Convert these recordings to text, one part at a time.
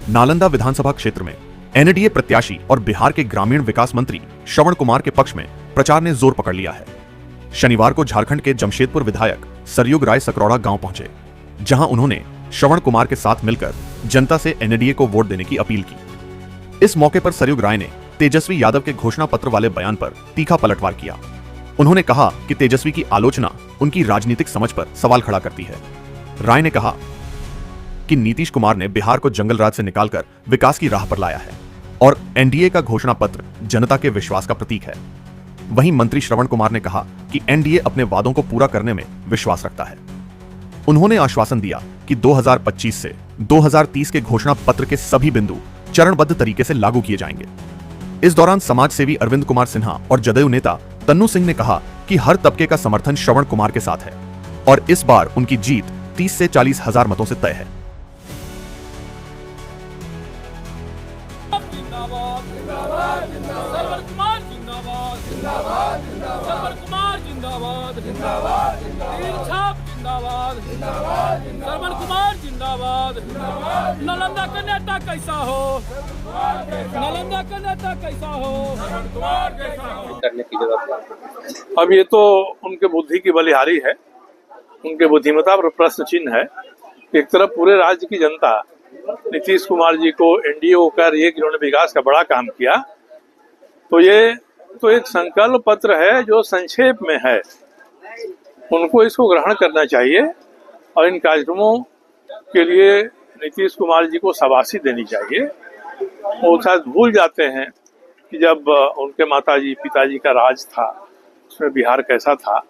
नालंदा विधानसभा क्षेत्र में एनडीए प्रत्याशी और बिहार के ग्रामीण विकास मंत्री श्रवण कुमार के पक्ष में प्रचार ने जोर पकड़ लिया है। शनिवार को झारखंड के जमशेदपुर विधायक सरयुग राय सकरौड़ा गांव पहुंचे, जहां उन्होंने श्रवण कुमार के साथ मिलकर जनता से एनडीए को वोट देने की अपील की। इस मौके पर सरयुग राय ने तेजस्वी यादव के घोषणा पत्र वाले बयान पर तीखा पलटवार किया। उन्होंने कहा कि तेजस्वी की आलोचना उनकी राजनीतिक समझ पर सवाल खड़ा करती है। राय ने कहा कि नीतीश कुमार ने बिहार को जंगल राज से निकालकर विकास की राह पर लाया है और एनडीए का घोषणा पत्र जनता के विश्वास का प्रतीक है। वहीं मंत्री श्रवण कुमार ने कहा कि एनडीए अपने वादों को पूरा करने में विश्वास रखता है। उन्होंने आश्वासन दिया कि 2025 से 2030 के घोषणा पत्र के सभी बिंदु चरणबद्ध तरीके से लागू किए जाएंगे। इस दौरान समाज सेवी अरविंद कुमार सिन्हा और जदयू नेता तन्नू सिंह ने कहा कि हर तबके का समर्थन श्रवण कुमार के साथ है और इस बार उनकी जीत 30 से 40 हजार मतों से तय है। श्रवण कुमार जिंदाबाद। नालंदा का नेता कैसा हो, नालंदा का नेता कैसा हो, करने की जरूरत है। अब ये तो उनके बुद्धि की बलिहारी है, उनके बुद्धिमत्ता पर प्रश्न चिन्ह है। एक तरफ पूरे राज्य की जनता नीतीश कुमार जी को एनडीए को कह रही है कि उन्होंने विकास का बड़ा काम किया, तो ये तो एक संकल्प पत्र है जो संक्षेप में है। उनको इसको ग्रहण करना चाहिए और इन कार्यक्रमों के लिए नीतीश कुमार जी को शाबाशी देनी चाहिए। वो शायद भूल जाते हैं कि जब उनके माताजी पिताजी का राज था उसमें बिहार कैसा था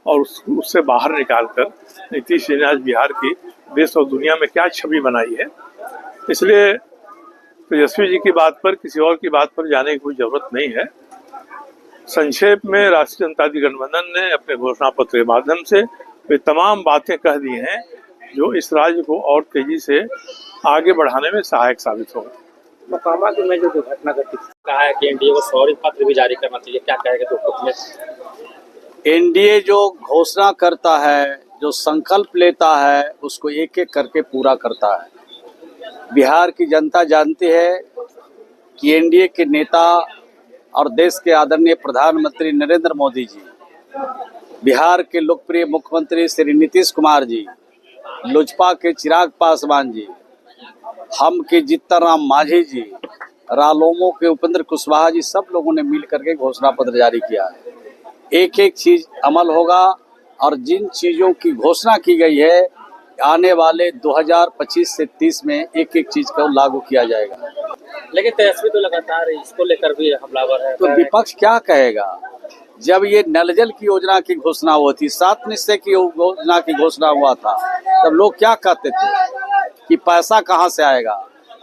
और उससे बाहर निकालकर नीतीश जी ने आज बिहार की देश और दुनिया में क्या छवि बनाई है। इसलिए तेजस्वी जी की बात पर किसी और की बात पर जाने की कोई जरूरत नहीं है। संक्षेप में राष्ट्रीय जनता दल गठबंधन ने अपने घोषणा पत्र के माध्यम से वे तमाम बातें कह दी हैं जो इस राज्य को और तेजी से आगे बढ़ाने में सहायक साबित होगा। मोकामा में जो दुर्घटना घटी कहा है कि एनडीए को सॉरी पत्र भी जारी करना चाहिए, क्या कहेगा तो में? एनडीए जो घोषणा करता है, जो संकल्प लेता है, उसको एक एक करके पूरा करता है। बिहार की जनता जानती है कि एनडीए के नेता और देश के आदरणीय प्रधानमंत्री नरेंद्र मोदी जी, बिहार के लोकप्रिय मुख्यमंत्री श्री नीतीश कुमार जी, लोजपा के चिराग पासवान जी, हम के जीतन राम मांझी जी, रालोमो के उपेंद्र कुशवाहा जी, सब लोगों ने मिल करके घोषणा पत्र जारी किया है। एक एक चीज अमल होगा और जिन चीजों की घोषणा की गई है आने वाले 2025 से 30 में एक एक चीज को लागू किया जाएगा। लेकिन तेजस्वी तो लगातार इसको लेकर भी हमलावर है। तो विपक्ष क्या कहेगा? जब ये नल जल की योजना की घोषणा हुई थी, 7 निश्चय की योजना की घोषणा हुआ था, तब लोग क्या कहते थे कि पैसा कहाँ से आएगा?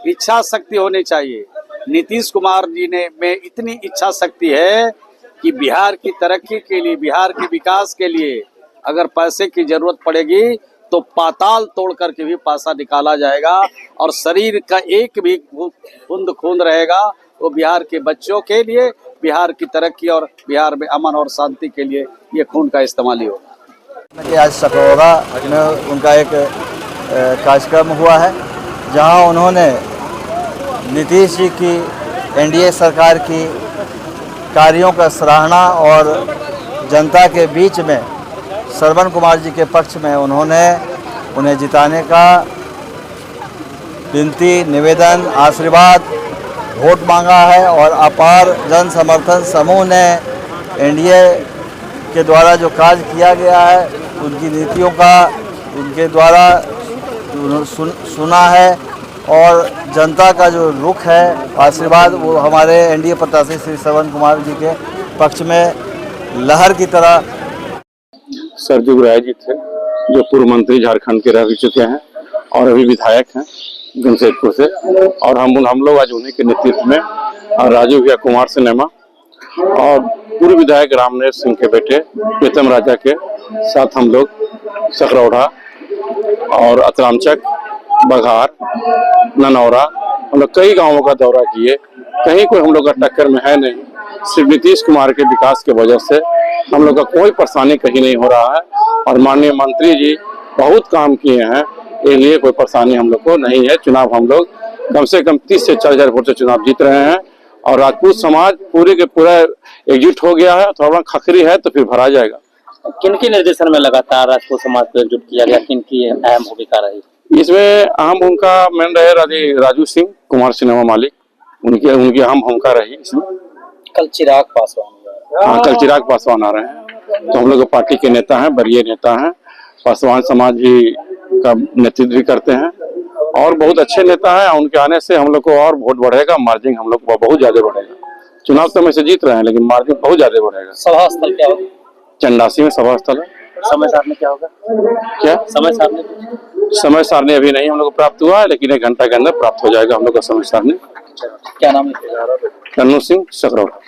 इच्छा शक्ति होनी चाहिए। नीतीश कुमार जी ने में इतनी इच्छा शक्ति है कि बिहार की तरक्की के लिए, बिहार के विकास के लिए अगर पैसे की जरूरत पड़ेगी तो पाताल तोड़ करके भी पैसा निकाला जाएगा और शरीर का एक भी बूंद खून रहेगा वो बिहार के बच्चों के लिए, बिहार की तरक्की और बिहार में अमन और शांति के लिए ये खून का इस्तेमाल ही होगा। आज सकरौड़ा में उनका एक कार्यक्रम हुआ है जहां उन्होंने नीतीश जी की एनडीए सरकार की कार्यों का सराहना और जनता के बीच में श्रवण कुमार जी के पक्ष में उन्होंने उन्हें जिताने का विनती, निवेदन, आशीर्वाद, वोट मांगा है और अपार जन समर्थन समूह ने एनडीए के द्वारा जो कार्य किया गया है उनकी नीतियों का उनके द्वारा सुना है और जनता का जो रुख है, आशीर्वाद, वो हमारे एनडीए प्रत्याशी श्री श्रवण कुमार जी के पक्ष में लहर की तरह। सरयुग राय जी थे जो पूर्व मंत्री झारखंड के रह चुके हैं और अभी विधायक हैं जमशेदपुर से, और हम लोग आज उन्हीं के नेतृत्व में राजू भैया कुमार सिन्हा और पूर्व विधायक रामनेर सिंह के बेटे प्रीतम राजा के साथ हम लोग सकरौड़ा और अतरामचक, बघार, ननौरा, हम लोग कई गांवों का दौरा किए। कहीं कोई हम लोग का टक्कर में है नहीं। सिर्फ नीतीश कुमार के विकास की वजह से हम लोग का कोई परेशानी कहीं नहीं हो रहा है और माननीय मंत्री जी बहुत काम किए हैं, इसलिए कोई परेशानी हम लोग को नहीं है। चुनाव हम लोग कम से कम 30 से 40 हजार वोट से चुनाव जीत रहे हैं। और राजपूत समाज पूरे के पूरा एकजुट हो गया है। थोड़ा खखरी है तो फिर भरा जाएगा। किनके निर्देशन में लगातार राजपूत समाज को एकजुट किया गया, किनकी अहम भूमिका रही? इसमें अहम भूमिका मैन रहे राजू सिंह, कुमार सिन्हा मालिक, उनकी अहम भूमिका रही इसमें। कल चिराग पासवान, हाँ, कल चिराग पासवान आ रहे हैं, तो हम लोग पार्टी के नेता हैं, वरीय नेता हैं। पासवान समाज भी का नेतृत्व भी करते हैं और बहुत अच्छे नेता हैं। उनके आने से हम लोग को और वोट बढ़ेगा, मार्जिन हम लोग को बहुत ज्यादा बढ़ेगा। चुनाव तो में से जीत रहे हैं लेकिन मार्जिन बहुत ज्यादा बढ़ेगा। सभा स्थल क्या होगा? चंडासी में सभा स्थल है। समय सारणी क्या होगा? क्या समय सारणी? समय सारणी अभी नहीं हम लोग को प्राप्त हुआ है, लेकिन 1 घंटा के अंदर प्राप्त हो जाएगा हम लोग का समय सारणी। क्या नाम है? कन्नू सिंह सकरौड़ा।